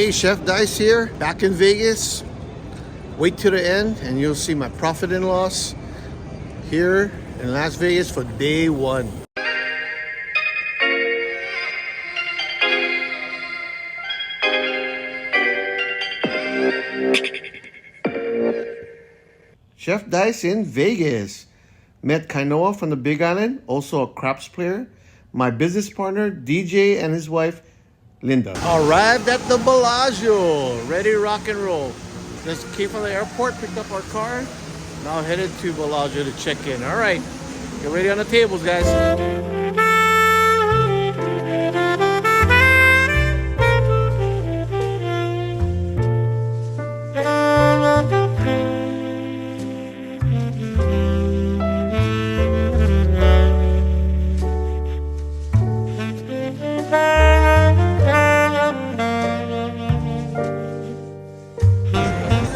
Hey, Chef Dice here, back in Vegas. Wait to the end and you'll see my profit and loss here in Las Vegas for day one. Chef Dice in Vegas. Met Kainoa from the Big Island, also a craps player. My business partner, DJ, and his wife, Linda. Arrived at the Bellagio, ready to rock and roll. Just came from the airport, picked up our car. Now headed to Bellagio to check in. All right, get ready on the tables, guys.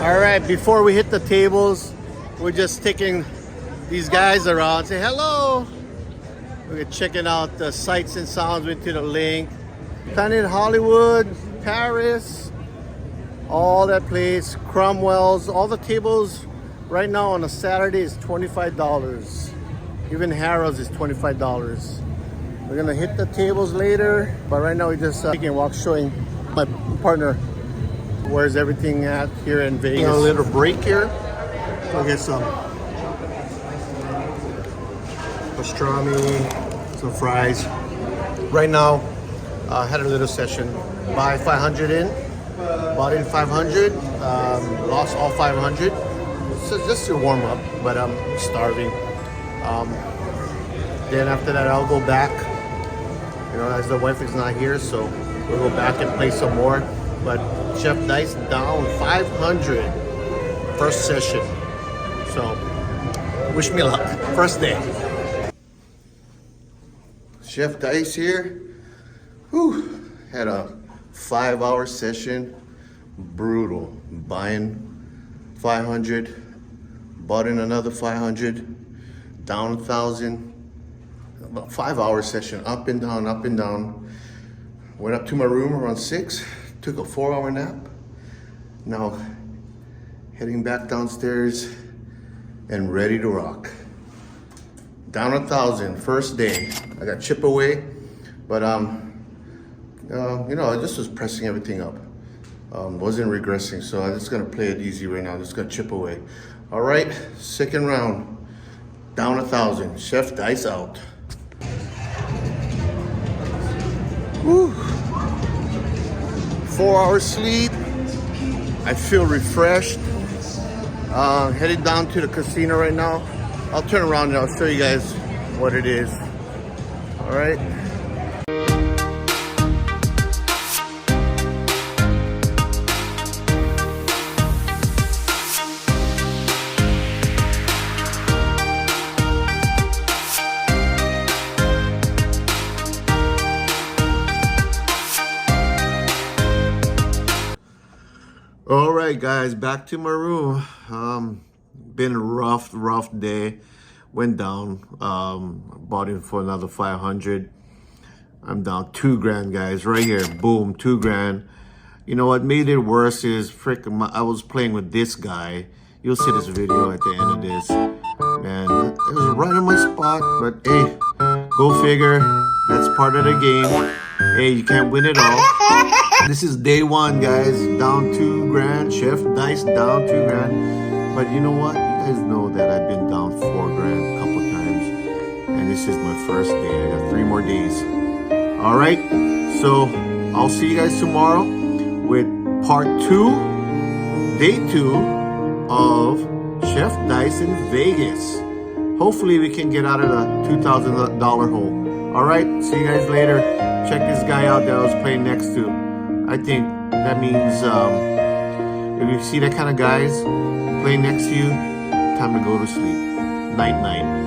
All right, before we hit the tables, we're just taking these guys around. Say hello. We're checking out the sights and sounds. Went to the link. Planet Hollywood, Paris, all that place, Cromwell's, all the tables right now on a Saturday is $25. Even Harrow's is $25. We're gonna hit the tables later, but right now we're just taking a walk, showing my partner where's everything at here in Vegas. A little break here. We'll get some pastrami, some fries. Right now, had a little session. Buy 500 in, bought in 500, lost all 500. So just to warm up, but I'm starving. Then after that, I'll go back. You know, as the wife is not here, so we'll go back and play some more. But Chef Dice down 500 first session. So wish me luck. First day. Chef Dice here. Whew. Had a 5-hour session. Brutal. Buying 500. Bought in another 500. Down 1,000. About 5-hour session. Up and down, up and down. Went up to my room around 6. Took a 4-hour nap. Now heading back downstairs and ready to rock. Down 1,000, first day. I got chip away, but you know, I just was pressing everything up. Wasn't regressing, so I'm just gonna play it easy right now. Just gonna chip away. All right, second round. Down 1,000. Chef Dice out. Woo. 4 hours sleep. I feel refreshed. Headed down to the casino right now. I'll turn around and I'll show you guys what it is. All right. All right, guys, back to my room. Been a rough day. Went down, bought in for another 500. I'm down 2 grand, guys, right here. Boom, 2 grand. You know what made it worse is I was playing with this guy. You'll see this video at the end of this. Man, it was right on my spot, but hey, go figure. That's part of the game. Hey, you can't win it all. This is day one, guys. Down 2 grand. Chef Dice down 2 grand. But you know what? You guys know that I've been down 4 grand a couple times. And this is my first day. I got 3 more days. All right. So I'll see you guys tomorrow with part 2, day 2 of Chef Dice in Vegas. Hopefully we can get out of the $2,000 hole. All right. See you guys later. Check this guy out that I was playing next to. I think that means if you see that kind of guys playing next to you, time to go to sleep. Night, night.